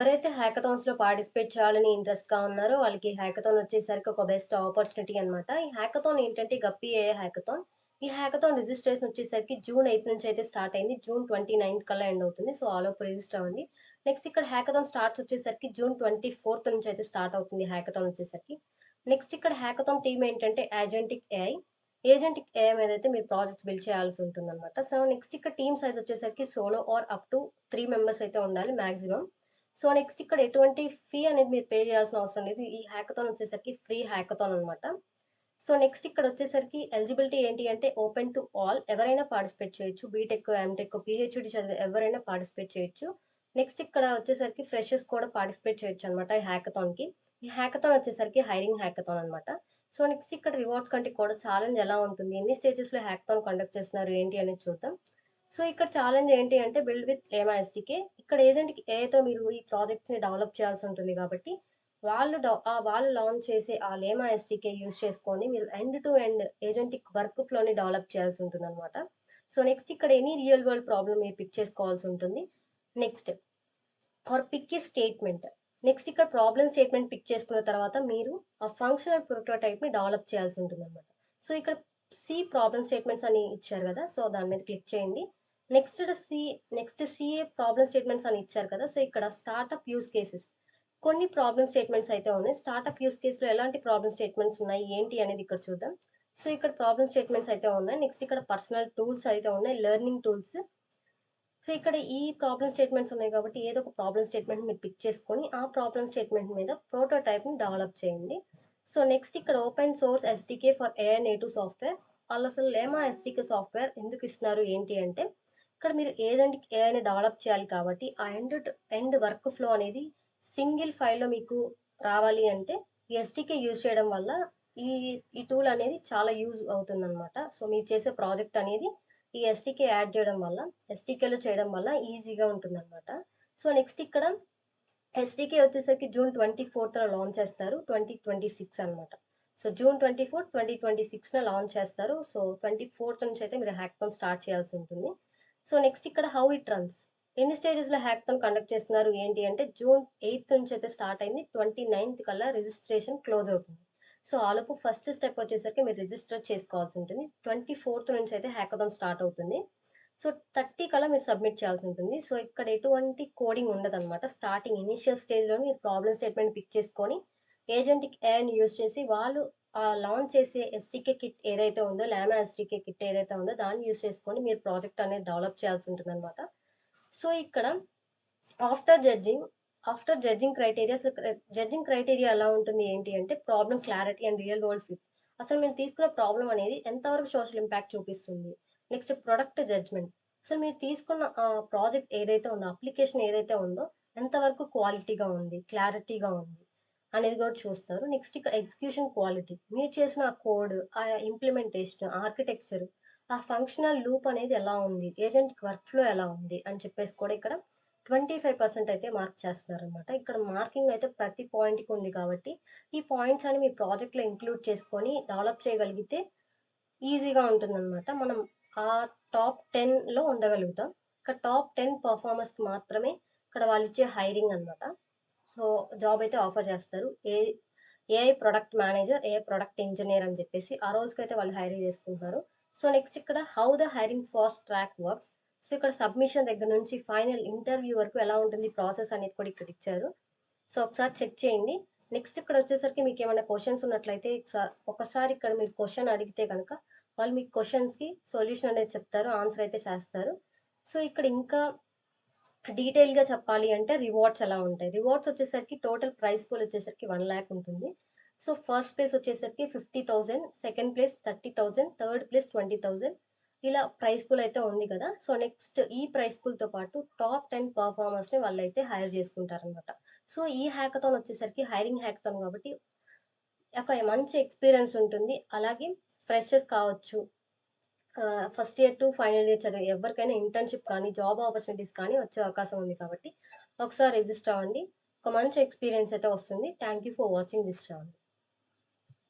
ఎవరైతే హ్యాకథాన్స్‌లో పార్టిసిపేట్ చేయాలని ఇంట్రెస్ట్‌గా ఉన్నారో వాళ్ళకి హ్యాకథాన్ వచ్చేసరికి ఒక బెస్ట్ ఆపర్చునిటీ అన్నమాట. ఈ హ్యాకథాన్ ఏంటంటే గప్పీ ఏఐ హ్యాకథాన్. ఈ హ్యాకథాన్ రిజిస్ట్రేషన్ వచ్చేసరికి జూన్ 8 నుంచి అయితే స్టార్ట్ అయింది. జూన్ 29 కల్లా ఎండ్ అవుతుంది. సో, ఆలోపు రిజిస్టర్ అవ్వండి. నెక్స్ట్ ఇక్కడ హ్యాకథాన్ స్టార్ట్స్ వచ్చేసరికి జూన్ 24 నుంచి అయితే స్టార్ట్ అవుతుంది హ్యాకథాన్ వచ్చేసరికి. నెక్స్ట్ ఇక్కడ హ్యాకథాన్ థీమ్ ఏంటంటే ఏజెంటిక్ ఏఐ. ఏజెంటిక్ ఏఐ మీద అయితే మీరు ప్రాజెక్ట్స్ బిల్డ్ చేయాల్సి ఉంటుందన్నమాట. సో, నెక్స్ట్ ఇక్కడ టీమ్ సైజ్ వచ్చేసరికి solo or up to 3 members అయితే ఉండాలి మాక్సిమం. సో, నెక్స్ట్ ఇక్కడ ఎటువంటి ఫీ అనేది మీరు పే చేయాల్సిన అవసరం లేదు. ఈ హ్యాకథాన్ వచ్చేసరికి ఫ్రీ హ్యాకథాన్ అనమాట. సో, నెక్స్ట్ ఇక్కడొచ్చేసరికి ఎలిజిబిలిటీ ఏంటి అంటే ఓపెన్ టు ఆల్ ఎవరైనా పార్టిసిపేట్ చేయొచ్చు. బీటెక్, ఎంటెక్, పీహెచ్‌డీ చదివే ఎవరైనా పార్టిసిపేట్ చేయొచ్చు. నెక్స్ట్ ఇక్కడ వచ్చేసరికి ఫ్రెషర్స్ కూడా పార్టిసిపేట్ చేయొచ్చనమాట ఈ హ్యాకథాన్‌కి. ఈ హ్యాకథాన్ వచ్చేసరికి హైరింగ్ హ్యాకథాన్ అనమాట. సో, నెక్స్ట్ ఇక్కడ రివార్డ్స్ కంటే కూడా ఛాలెంజ్ ఎలా ఉంటుంది? ఎన్ని స్టేజెస్‌లో హ్యాకథాన్ కండక్ట్ చేస్తున్నారు? ఏంటి అనేది చూద్దాం. సో, ఇక్కడ ఛాలెంజ్ ఏంటి అంటే బిల్డ్ విత్ లేమా ఎస్‌డీకే. ఇక్కడ ఏజెంట్‌కి ఏఐతో మీరు ఈ ప్రాజెక్ట్స్‌ని డెవలప్ చేయాల్సి ఉంటుంది కాబట్టి, వాళ్ళు లాంచ్ చేసే ఆ లేమా ఎస్‌డీకే యూజ్ చేసుకొని మీరు end to end agentic work ఫ్లోని డెవలప్ చేయాల్సి ఉంటుందన్నమాట. సో, నెక్స్ట్ ఇక్కడ ఎనీ రియల్ వరల్డ్ ప్రాబ్లమ్ మీరు పిక్ చేసుకోవాల్సి ఉంటుంది. Next pick a statement. Next ఇక్కడ ప్రాబ్లమ్ స్టేట్మెంట్ పిక్ చేసుకున్న తర్వాత మీరు ఆ ఫంక్షనల్ ప్రోటోటైప్‌ని డెవలప్ చేయాల్సి ఉంటుందన్నమాట. సో, ఇక్కడ ప్రాబ్లమ్ స్టేట్మెంట్స్ అని ఇచ్చారు గదా! సో, దాని మీద క్లిక్ చేయండి. Next C CA problem statements అని ఇచ్చారు కదా! సో, ఇక్కడ స్టార్టప్ యూజ్ కేసెస్. కొన్ని ప్రాబ్లమ్ స్టేట్మెంట్స్ అయితే ఉన్నాయి. స్టార్టప్ యూజ్ కేస్‌లో ఎలాంటి ప్రాబ్లమ్ స్టేట్మెంట్స్ ఉన్నాయి, ఏంటి అనేది ఇక్కడ చూద్దాం. సో, ఇక్కడ ప్రాబ్లమ్ స్టేట్మెంట్స్ అయితే ఉన్నాయి. నెక్స్ట్ ఇక్కడ పర్సనల్ టూల్స్ అయితే ఉన్నాయి. Learning tools. సో, ఇక్కడ ఈ ప్రాబ్లమ్ స్టేట్మెంట్స్ ఉన్నాయి కాబట్టి ఏదో ఒక ప్రాబ్లమ్ స్టేట్మెంట్ మీరు పిక్ చేసుకొని, ఆ ప్రాబ్లమ్ స్టేట్మెంట్ మీద ప్రోటోటైప్‌ని డెవలప్ చేయండి. సో, నెక్స్ట్ ఇక్కడ open source SDK for AI native software. ఆళ్ళసలు లేమా ఎస్‌డీకే సాఫ్ట్‌వేర్ ఎందుకు ఇస్తున్నారు ఏంటి అంటే, ఇక్కడ మీరు ఏజెంట్‌కి ఏఐని డెవలప్ చేయాలి కాబట్టి, ఆ end to end work flow అనేది సింగిల్ ఫైల్‌లో మీకు రావాలి అంటే, ఈ ఎస్‌డీకే యూజ్ చేయడం వల్ల ఈ ఈ టూల్ అనేది చాలా యూజ్ అవుతుందనమాట. సో, మీరు చేసే ప్రాజెక్ట్ అనేది ఈ ఎస్‌డీకే యాడ్ చేయడం వల్ల, ఎస్‌డీకేలో చేయడం వల్ల ఈజీగా ఉంటుందనమాట. సో, నెక్స్ట్ ఇక్కడ ఎస్‌డీకే వచ్చేసరికి జూన్ 24న లాంచ్ చేస్తారు. 2026 అనమాట. సో, జూన్ 24, 2026న లాంచ్ చేస్తారు. సో, 24th నుంచి అయితే మీరు హ్యాకథాన్ స్టార్ట్ చేయాల్సి ఉంటుంది. సో, నెక్స్ట్ ఇక్కడ హౌ ఇట్ రన్స్. ఎన్ని స్టేజెస్‌లో హ్యాకథాన్ కండక్ట్ చేస్తున్నారు ఏంటి అంటే జూన్ 8 నుంచి అయితే స్టార్ట్ అయింది. 29th కల్లా రిజిస్ట్రేషన్ క్లోజ్ అవుతుంది. సో, ఆలోపు ఫస్ట్ స్టెప్ వచ్చేసరికి మీరు రిజిస్టర్ చేసుకోవాల్సి ఉంటుంది. 24th నుంచి అయితే హ్యాకథాన్ స్టార్ట్ అవుతుంది. సో, 30 కల్లా మీరు సబ్మిట్ చేయాల్సి ఉంటుంది. సో, ఇక్కడ ఎటువంటి కోడింగ్ ఉండదనమాట. స్టార్టింగ్ ఇనీషియల్ స్టేజ్‌లోనే మీరు ప్రాబ్లమ్ స్టేట్మెంట్ పిక్ చేసుకొని, ఏజెంటిక్ ఏఐని యూజ్ చేసి వాళ్ళు లాంచ్ చేసే ఎస్‌డీకే కిట్ ఏదైతే ఉందో, లామా ఎస్‌డీకే కిట్ ఏదైతే ఉందో దాన్ని యూజ్ చేసుకొని మీరు ప్రాజెక్ట్ అనేది డెవలప్ చేయాల్సి ఉంటుందనమాట. సో, ఇక్కడ ఆఫ్టర్ జడ్జింగ్, జడ్జింగ్ క్రైటీరియా ఎలా ఉంటుంది ఏంటి అంటే problem clarity and real world fit. అసలు మీరు తీసుకున్న ప్రాబ్లమ్ అనేది ఎంతవరకు సోషల్ ఇంపాక్ట్ చూపిస్తుంది. Next product judgement. అసలు మీరు తీసుకున్న ప్రాజెక్ట్ ఏదైతే ఉందో, అప్లికేషన్ ఏదైతే ఉందో ఎంతవరకు క్వాలిటీగా ఉంది, క్లారిటీగా ఉంది అనేది కూడా చూస్తారు. నెక్స్ట్ ఇక్కడ ఎగ్జిక్యూషన్ క్వాలిటీ. మీరు చేసిన ఆ కోడ్, ఆ ఇంప్లిమెంటేషన్, ఆర్కిటెక్చర్, ఆ ఫంక్షనల్ లూప్ అనేది ఎలా ఉంది, ఏజెంట్ వర్క్ ఫ్లో ఎలా ఉంది అని చెప్పేసి కూడా ఇక్కడ 25% అయితే మార్క్ చేస్తున్నారనమాట. ఇక్కడ మార్కింగ్ అయితే ప్రతి పాయింట్‌కి ఉంది కాబట్టి, ఈ పాయింట్స్ అని మీ ప్రాజెక్ట్‌లో ఇంక్లూడ్ చేసుకొని డెవలప్ చేయగలిగితే ఈజీగా ఉంటుందనమాట. మనం ఆ టాప్ 10లో ఉండగలుగుతాం. ఇక్కడ టాప్ 10 పెర్ఫార్మర్స్‌కి మాత్రమే ఇక్కడ వాళ్ళిచ్చే హైరింగ్ అనమాట. సో, జాబ్ అయితే ఆఫర్ చేస్తారు. AI product manager, AI product engineer అని చెప్పేసి ఆ రోజుకైతే వాళ్ళు హైరింగ్ చేసుకుంటున్నారు. సో, నెక్స్ట్ ఇక్కడ how the hiring fast track works. So, ఇక్కడ సబ్మిషన్ దగ్గర నుంచి ఫైనల్ ఇంటర్వ్యూ వరకు ఎలా ఉంటుంది ప్రాసెస్ అనేది కూడా ఇక్కడ ఇచ్చారు. సో, ఒకసారి చెక్ చేయండి. నెక్స్ట్ ఇక్కడొచ్చేసరికి మీకేమైనా క్వెషన్స్ ఉన్నట్లయితే ఒకసారి ఇక్కడ మీరు క్వెషన్ అడిగితే గనక వాళ్ళు మీకు క్వెషన్స్‌కి సొల్యూషన్ అనేది చెప్తారు. ఆన్సర్ అయితే చేస్తారు. సో, ఇక్కడ ఇంకా డీటెయిల్‌గా చెప్పాలి అంటే రివార్డ్స్ ఎలా ఉంటాయి. రివార్డ్స్ వచ్చేసరికి టోటల్ ప్రైజ్ పూల్ వచ్చేసరికి 1,00,000 ఉంటుంది. సో, ఫస్ట్ ప్లేస్ వచ్చేసరికి 50,000, సెకండ్ ప్లేస్ 30,000, థర్డ్ ప్లేస్ 20,000 ఇలా ప్రైజ్ పూల్ అయితే ఉంది కదా! సో, నెక్స్ట్ ఈ ప్రైజ్ పూల్‌తో పాటు టాప్ 10 పెర్ఫార్మర్స్‌ని వాళ్ళైతే హైర్ చేసుకుంటారనమాట. సో, ఈ హ్యాకథాన్ వచ్చేసరికి హైరింగ్ హ్యాకథాన్ కాబట్టి ఒక మంచి ఎక్స్‌పీరియన్స్ ఉంటుంది. అలాగే ఫ్రెషర్స్ కావచ్చు, first year to final year చదివే ఎవరికైనా ఇంటర్న్‌షిప్ కానీ, జాబ్ ఆపర్చునిటీస్ కానీ వచ్చే అవకాశం ఉంది కాబట్టి, ఒకసారి రిజిస్టర్ అవ్వండి. ఒక మంచి ఎక్స్‌పీరియన్స్ అయితే వస్తుంది. Thank you for watching this channel.